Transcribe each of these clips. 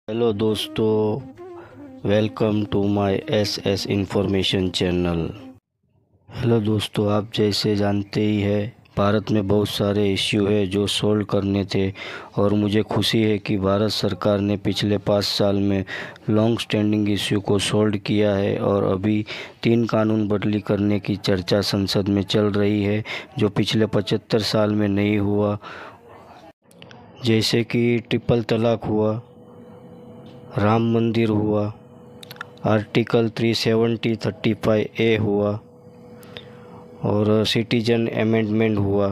Hello दोस्तों, welcome to my S information channel. Hello दोस्तों, आप जैसे जानते ही हैं भारत में बहुत सारे इश्यू है जो सॉल्व करने थे और मुझे खुशी है कि भारत सरकार ने पिछले 5 साल में लॉन्ग स्टैंडिंग इश्यू को सॉल्व किया है और अभी 3 कानून बदली करने की चर्चा संसद में चल रही है जो पिछले 75 साल में नहीं हुआ, जैसे कि ट्रिपल तलाक हुआ, राम मंदिर हुआ, आर्टिकल 370-35A हुआ और सिटीजन अमेंडमेंट हुआ।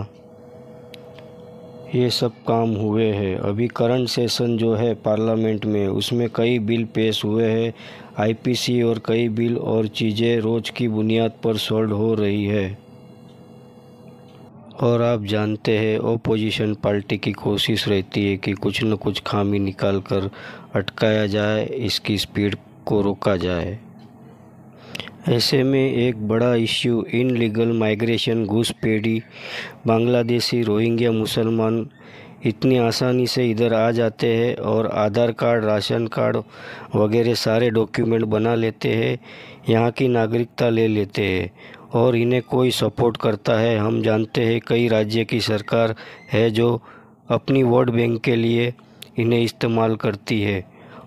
ये सब काम हुए हैं। अभी करंट सेशन जो है पार्लियामेंट में उसमें कई बिल पेश हुए हैं, आईपीसी और कई बिल और चीज़ें रोज़ की बुनियाद पर सॉल्व हो रही है। और आप जानते हैं ओपोजिशन पार्टी की कोशिश रहती है कि कुछ न कुछ खामी निकाल कर अटकाया जाए, इसकी स्पीड को रोका जाए। ऐसे में एक बड़ा इश्यू इनलीगल माइग्रेशन, घुसपैठी, बांग्लादेशी रोहिंग्या मुसलमान इतनी आसानी से इधर आ जाते हैं और आधार कार्ड, राशन कार्ड वगैरह सारे डॉक्यूमेंट बना लेते हैं, यहाँ की नागरिकता ले लेते हैं और इन्हें कोई सपोर्ट करता है। हम जानते हैं कई राज्य की सरकार है जो अपनी वोट बैंक के लिए इन्हें इस्तेमाल करती है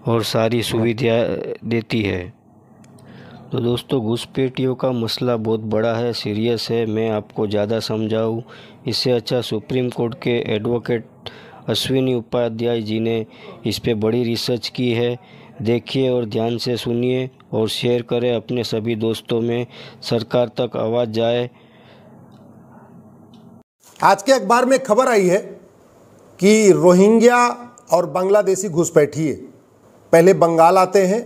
और सारी सुविधा देती है। तो दोस्तों, घुसपैठियों का मसला बहुत बड़ा है, सीरियस है। मैं आपको ज़्यादा समझाऊं इससे अच्छा सुप्रीम कोर्ट के एडवोकेट अश्विनी उपाध्याय जी ने इस पे बड़ी रिसर्च की है। देखिए और ध्यान से सुनिए और शेयर करें अपने सभी दोस्तों में, सरकार तक आवाज़ जाए। आज के अखबार में खबर आई है कि रोहिंग्या और बांग्लादेशी घुसपैठिए पहले बंगाल आते हैं,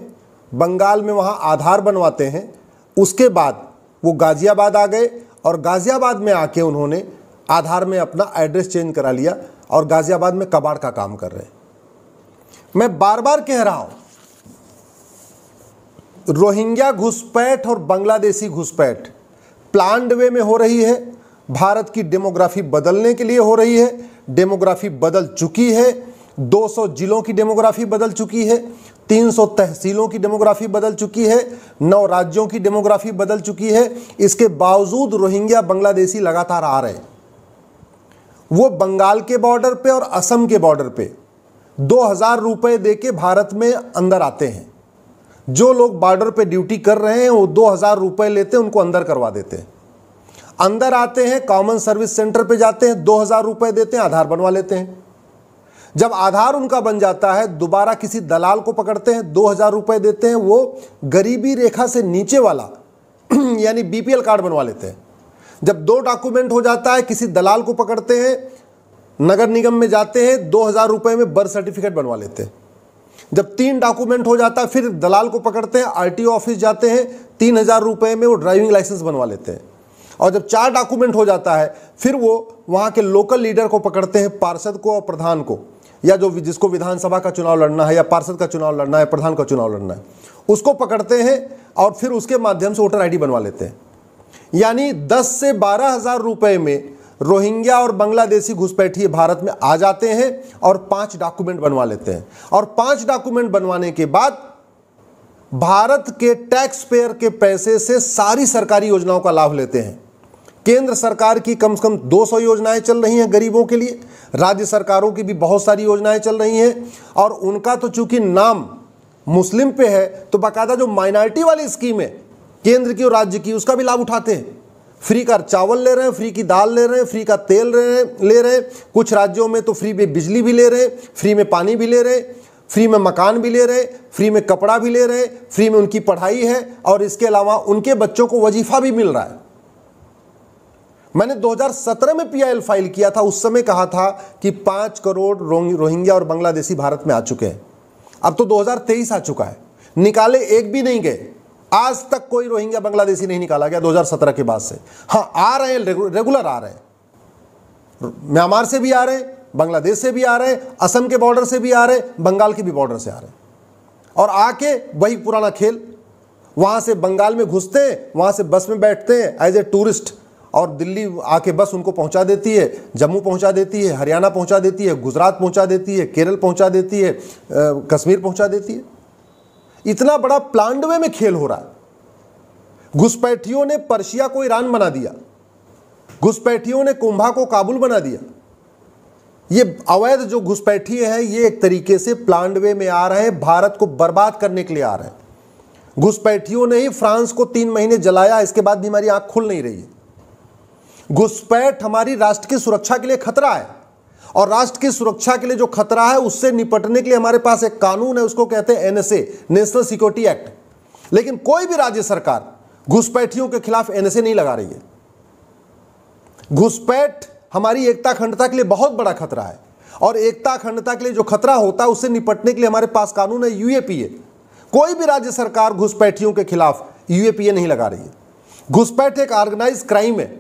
बंगाल में वहाँ आधार बनवाते हैं, उसके बाद वो गाज़ियाबाद आ गए और गाज़ियाबाद में आके उन्होंने आधार में अपना एड्रेस चेंज करा लिया और गाज़ियाबाद में कबाड़ का काम कर रहे हैं। मैं बार बार कह रहा हूँ, रोहिंग्या घुसपैठ और बांग्लादेशी घुसपैठ प्लान्ड वे में हो रही है। भारत की डेमोग्राफी बदलने के लिए हो रही है। डेमोग्राफी बदल चुकी है। 200 जिलों की डेमोग्राफी बदल चुकी है, 300 तहसीलों की डेमोग्राफी बदल चुकी है, 9 राज्यों की डेमोग्राफी बदल चुकी है। इसके बावजूद रोहिंग्या बांग्लादेशी लगातार आ रहे हैं। वो बंगाल के बॉर्डर पे और असम के बॉर्डर पे 2000 रुपए देके भारत में अंदर आते हैं। जो लोग बॉर्डर पे ड्यूटी कर रहे हैं वो 2000 रुपए लेते हैं, उनको अंदर करवा देते हैं। अंदर आते हैं, कॉमन सर्विस सेंटर पे जाते हैं, 2000 रुपए देते हैं, आधार बनवा लेते हैं। जब आधार उनका बन जाता है दोबारा किसी दलाल को पकड़ते हैं, 2000 रुपए देते हैं, वो गरीबी रेखा से नीचे वाला यानी बीपीएल कार्ड बनवा लेते हैं। जब 2 डॉक्यूमेंट हो जाता है किसी दलाल को पकड़ते हैं, नगर निगम में जाते हैं, 2000 रुपए में बर्थ सर्टिफिकेट बनवा लेते हैं। जब 3 डॉक्यूमेंट हो जाता है फिर दलाल को पकड़ते हैं, आरटीओ ऑफिस जाते हैं, 3000 रुपए में वो ड्राइविंग लाइसेंस बनवा लेते हैं। और जब 4 डॉक्यूमेंट हो जाता है फिर वो वहाँ के लोकल लीडर को पकड़ते हैं, पार्षद को और प्रधान को, या जो जिसको विधानसभा का चुनाव लड़ना है या पार्षद का चुनाव लड़ना है, प्रधान का चुनाव लड़ना है, उसको पकड़ते हैं और फिर उसके माध्यम से वोटर आईडी बनवा लेते हैं। यानी 10 से 12 हज़ार रुपए में रोहिंग्या और बांग्लादेशी घुसपैठिए भारत में आ जाते हैं और 5 डॉक्यूमेंट बनवा लेते हैं। और 5 डॉक्यूमेंट बनवाने के बाद भारत के टैक्स पेयर के पैसे से सारी सरकारी योजनाओं का लाभ लेते हैं। केंद्र सरकार की कम से कम 200 योजनाएं चल रही हैं गरीबों के लिए, राज्य सरकारों की भी बहुत सारी योजनाएं चल रही हैं और उनका तो चूंकि नाम मुस्लिम पे है तो बाकायदा जो माइनॉरिटी वाली स्कीम है केंद्र की और राज्य की, उसका भी लाभ उठाते हैं। फ्री का चावल ले रहे हैं, फ्री की दाल ले रहे हैं, फ्री का तेल ले रहे हैं, कुछ राज्यों में तो फ्री में बिजली भी ले रहे हैं, फ्री में पानी भी ले रहे हैं, फ्री में मकान भी ले रहे हैं, फ्री में कपड़ा भी ले रहे हैं, फ्री में उनकी पढ़ाई है और इसके अलावा उनके बच्चों को वजीफा भी मिल रहा है। मैंने 2017 में पीआईएल फाइल किया था, उस समय कहा था कि 5 करोड़ रोहिंग्या और बांग्लादेशी भारत में आ चुके हैं। अब तो 2023 आ चुका है, निकाले एक भी नहीं गए। आज तक कोई रोहिंग्या बांग्लादेशी नहीं निकाला गया 2017 के बाद से। हाँ, आ रहे हैं, रेगुलर आ रहे हैं, म्यांमार से भी आ रहे हैं, बांग्लादेश से भी आ रहे हैं, असम के बॉर्डर से भी आ रहे हैं, बंगाल के भी बॉर्डर से आ रहे हैं। और आके वही पुराना खेल, वहां से बंगाल में घुसते हैं, वहां से बस में बैठते हैं एज ए टूरिस्ट और दिल्ली आके बस उनको पहुंचा देती है, जम्मू पहुंचा देती है, हरियाणा पहुंचा देती है, गुजरात पहुंचा देती है, केरल पहुंचा देती है, कश्मीर पहुंचा देती है। इतना बड़ा प्लान्ड वे में खेल हो रहा है। घुसपैठियों ने पर्शिया को ईरान बना दिया, घुसपैठियों ने कुंभा को काबुल बना दिया। ये अवैध जो घुसपैठिए हैं ये एक तरीके से प्लान्ड वे में आ रहे हैं, भारत को बर्बाद करने के लिए आ रहे हैं। घुसपैठियों ने ही फ्रांस को 3 महीने जलाया, इसके बाद भी हमारी आंख खुल नहीं रही है। घुसपैठ हमारी राष्ट्र की सुरक्षा के लिए खतरा है, और राष्ट्र की सुरक्षा के लिए जो खतरा है उससे निपटने के लिए हमारे पास एक कानून है, उसको कहते हैं NSA, नेशनल सिक्योरिटी एक्ट। लेकिन कोई भी राज्य सरकार घुसपैठियों के खिलाफ NSA नहीं लगा रही है। घुसपैठ हमारी एकता अखंडता के लिए बहुत बड़ा खतरा है, और एकता अखंडता के लिए जो खतरा होता है उससे निपटने के लिए हमारे पास कानून है UAPA। कोई भी राज्य सरकार घुसपैठियों के खिलाफ UAPA नहीं लगा रही है। घुसपैठ एक ऑर्गेनाइज क्राइम है,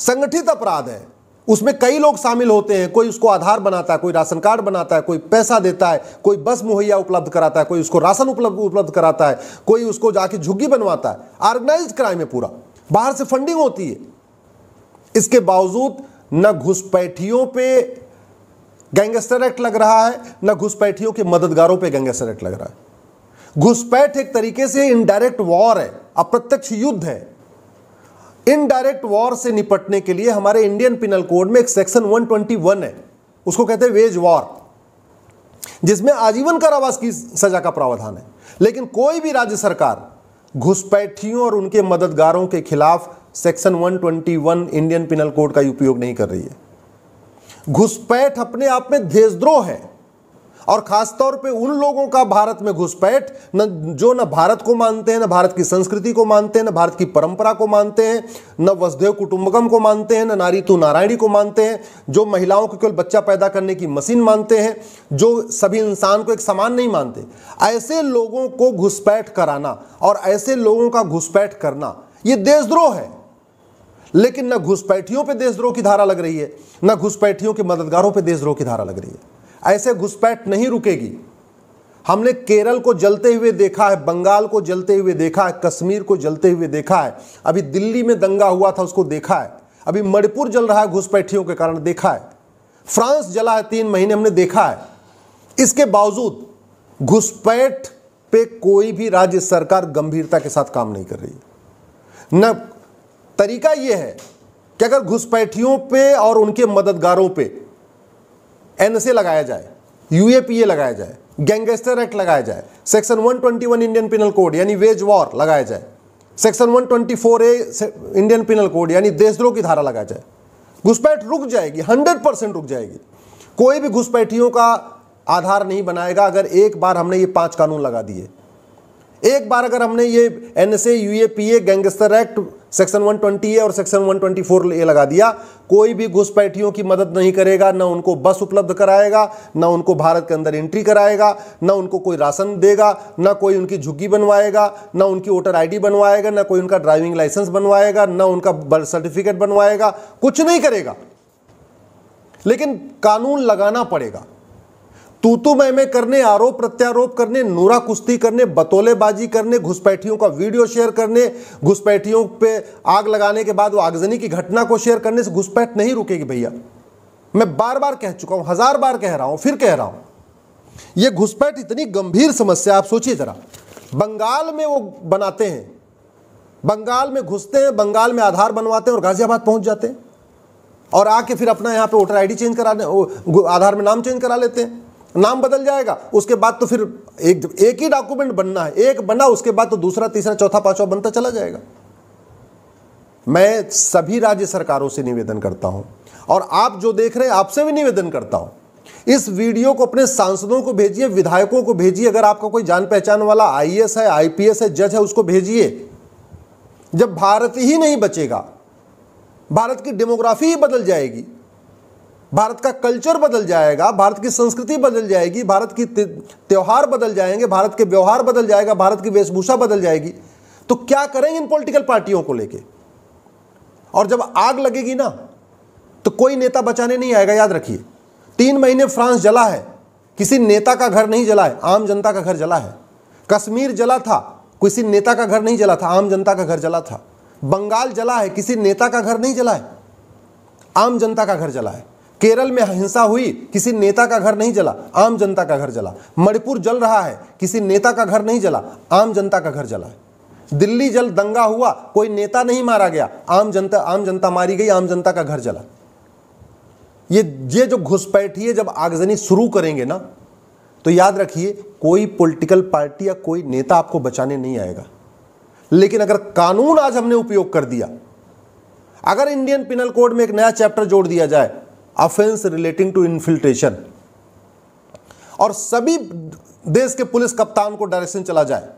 संगठित अपराध है। उसमें कई लोग शामिल होते हैं, कोई उसको आधार बनाता है, कोई राशन कार्ड बनाता है, कोई पैसा देता है, कोई बस मुहैया उपलब्ध कराता है, कोई उसको राशन उपलब्ध कराता है, कोई उसको जाके झुग्गी बनवाता है। ऑर्गेनाइज क्राइम है पूरा, बाहर से फंडिंग होती है। इसके बावजूद न घुसपैठियों पे गैंगस्टर एक्ट लग रहा है, न घुसपैठियों के मददगारों पे गैंगस्टर एक्ट लग रहा है। घुसपैठ एक तरीके से इनडायरेक्ट वॉर है, अप्रत्यक्ष युद्ध है। इनडायरेक्ट वॉर से निपटने के लिए हमारे इंडियन पिनल कोड में एक सेक्शन 121 है, उसको कहते हैं वेज वॉर, जिसमें आजीवन कारावास की सजा का प्रावधान है। लेकिन कोई भी राज्य सरकार घुसपैठियों और उनके मददगारों के खिलाफ सेक्शन 121 इंडियन पिनल कोड का उपयोग नहीं कर रही है। घुसपैठ अपने आप में देशद्रोह है, और खासतौर पे उन लोगों का भारत में घुसपैठ जो न भारत को मानते हैं, न भारत की संस्कृति को मानते हैं, न भारत की परंपरा को मानते हैं, न वसुधैव कुटुंबकम को मानते हैं, न नारी तू नारायणी को मानते हैं, जो महिलाओं को केवल बच्चा पैदा करने की मशीन मानते हैं, जो सभी इंसान को एक समान नहीं मानते। ऐसे लोगों को घुसपैठ कराना और ऐसे लोगों का घुसपैठ करना ये देशद्रोह है। लेकिन न घुसपैठियों पे देशद्रोह की धारा लग रही है, न घुसपैठियों के मददगारों पे देशद्रोह की धारा लग रही है। ऐसे घुसपैठ नहीं रुकेगी। हमने केरल को जलते हुए देखा है, बंगाल को जलते हुए देखा है, कश्मीर को जलते हुए देखा है, अभी दिल्ली में दंगा हुआ था उसको देखा है, अभी मणिपुर जल रहा है घुसपैठियों के कारण देखा है, फ्रांस जला है 3 महीने हमने देखा है। इसके बावजूद घुसपैठ पे कोई भी राज्य सरकार गंभीरता के साथ काम नहीं कर रही है। न तरीका यह है कि अगर घुसपैठियों पे और उनके मददगारों पे NSA लगाया जाए, UAPA लगाया जाए, गैंगस्टर एक्ट लगाया जाए, सेक्शन 121 इंडियन पिनल कोड यानी वेज वॉर लगाया जाए, section 124A Indian penal code यानी देशद्रोह की धारा लगाया जाए, घुसपैठ रुक जाएगी, 100% रुक जाएगी। कोई भी घुसपैठियों का आधार नहीं बनाएगा अगर एक बार हमने ये 5 कानून लगा दिए। एक बार अगर हमने ये NSA, UAPA, gangster act, section 120A और सेक्शन 124A लगा दिया, कोई भी घुसपैठियों की मदद नहीं करेगा, ना उनको बस उपलब्ध कराएगा, ना उनको भारत के अंदर एंट्री कराएगा, ना उनको कोई राशन देगा, ना कोई उनकी झुग्गी बनवाएगा, ना उनकी वोटर ID बनवाएगा, ना कोई उनका ड्राइविंग लाइसेंस बनवाएगा, ना उनका बर्थ सर्टिफिकेट बनवाएगा, कुछ नहीं करेगा। लेकिन कानून लगाना पड़ेगा। तू मैं करने, आरोप प्रत्यारोप करने, नूरा कुश्ती करने, बतौलेबाजी करने, घुसपैठियों का वीडियो शेयर करने, घुसपैठियों पे आग लगाने के बाद वो आगजनी की घटना को शेयर करने से घुसपैठ नहीं रुकेगी भैया। मैं बार बार कह चुका हूं, 1000 बार कह रहा हूं, फिर कह रहा हूं। ये घुसपैठ इतनी गंभीर समस्या, आप सोचिए जरा। बंगाल में वो बनाते हैं, बंगाल में घुसते हैं, बंगाल में आधार बनवाते हैं और गाजियाबाद पहुंच जाते हैं, और आके फिर अपना यहां पे वोटर ID चेंज करा, आधार में नाम चेंज करा लेते हैं। नाम बदल जाएगा, उसके बाद तो फिर एक ही डॉक्यूमेंट बनना है, एक बना उसके बाद तो दूसरा, तीसरा, चौथा, पांचवा बनता चला जाएगा। मैं सभी राज्य सरकारों से निवेदन करता हूं, और आप जो देख रहे हैं आपसे भी निवेदन करता हूं, इस वीडियो को अपने सांसदों को भेजिए, विधायकों को भेजिए। अगर आपका कोई जान पहचान वाला IAS है, IPS है, जज है, उसको भेजिए। जब भारत ही नहीं बचेगा, भारत की डेमोग्राफी ही बदल जाएगी, भारत का कल्चर बदल जाएगा, भारत की संस्कृति बदल जाएगी, भारत की त्योहार बदल जाएंगे, भारत के व्यवहार बदल जाएगा, भारत की वेशभूषा बदल जाएगी, तो क्या करेंगे इन पॉलिटिकल पार्टियों को लेके? और जब आग लगेगी ना, तो कोई नेता बचाने नहीं आएगा, याद रखिए। 3 महीने फ्रांस जला है, किसी नेता का घर नहीं जला है, आम जनता का घर जला है। कश्मीर जला था, किसी नेता का घर नहीं जला था, आम जनता का घर जला था। बंगाल जला है, किसी नेता का घर नहीं जला है, आम जनता का घर जला है। केरल में हिंसा हुई, किसी नेता का घर नहीं जला, आम जनता का घर जला। मणिपुर जल रहा है, किसी नेता का घर नहीं जला, आम जनता का घर जला है। दिल्ली जल दंगा हुआ, कोई नेता नहीं मारा गया, आम जनता मारी गई, आम जनता का घर जला। ये जो घुसपैठिए जब आगजनी शुरू करेंगे ना, तो याद रखिए कोई पॉलिटिकल पार्टी या कोई नेता आपको बचाने नहीं आएगा। लेकिन अगर कानून आज हमने उपयोग कर दिया, अगर इंडियन पिनल कोड में एक नया चैप्टर जोड़ दिया जाए, ऑफेंस रिलेटिंग टू इन्फिल्ट्रेशन, और सभी देश के पुलिस कप्तान को डायरेक्शन चला जाए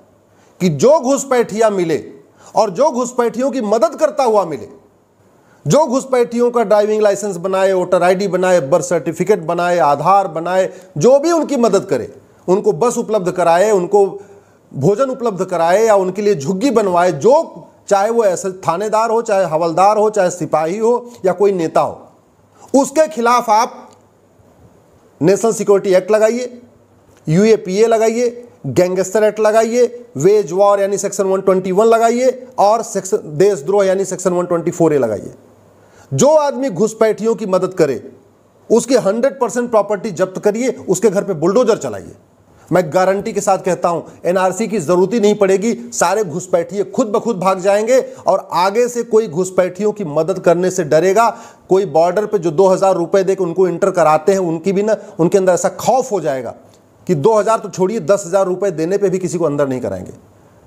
कि जो घुसपैठिया मिले और जो घुसपैठियों की मदद करता हुआ मिले, जो घुसपैठियों का ड्राइविंग लाइसेंस बनाए, वोटर आईडी बनाए, बर्थ सर्टिफिकेट बनाए, आधार बनाए, जो भी उनकी मदद करे, उनको बस उपलब्ध कराए, उनको भोजन उपलब्ध कराए या उनके लिए झुग्गी बनवाए, जो चाहे वो ऐसे थानेदार हो, चाहे हवलदार हो, चाहे सिपाही हो या कोई नेता हो, उसके खिलाफ आप नेशनल सिक्योरिटी एक्ट लगाइए, यूएपीए लगाइए, गैंगस्टर एक्ट लगाइए, वेज वॉर यानी सेक्शन 121 लगाइए और सेक्शन देशद्रोह यानी सेक्शन 124A लगाइए। जो आदमी घुसपैठियों की मदद करे उसकी 100% प्रॉपर्टी जब्त करिए, उसके घर पे बुलडोजर चलाइए। मैं गारंटी के साथ कहता हूं, एनआरसी की जरूरत ही नहीं पड़ेगी, सारे घुसपैठिए खुद ब खुद भाग जाएंगे और आगे से कोई घुसपैठियों की मदद करने से डरेगा। कोई बॉर्डर पे जो 2000 रुपए देकर उनको इंटर कराते हैं, उनकी भी ना, उनके अंदर ऐसा खौफ हो जाएगा कि 2000 तो छोड़िए, 10,000 रुपए देने पे भी किसी को अंदर नहीं कराएंगे।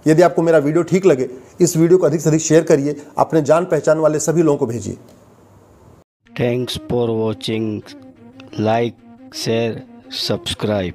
यदि आपको मेरा वीडियो ठीक लगे, इस वीडियो को अधिक से अधिक शेयर करिए, अपने जान पहचान वाले सभी लोगों को भेजिए। Thanks for watching, like, share, subscribe.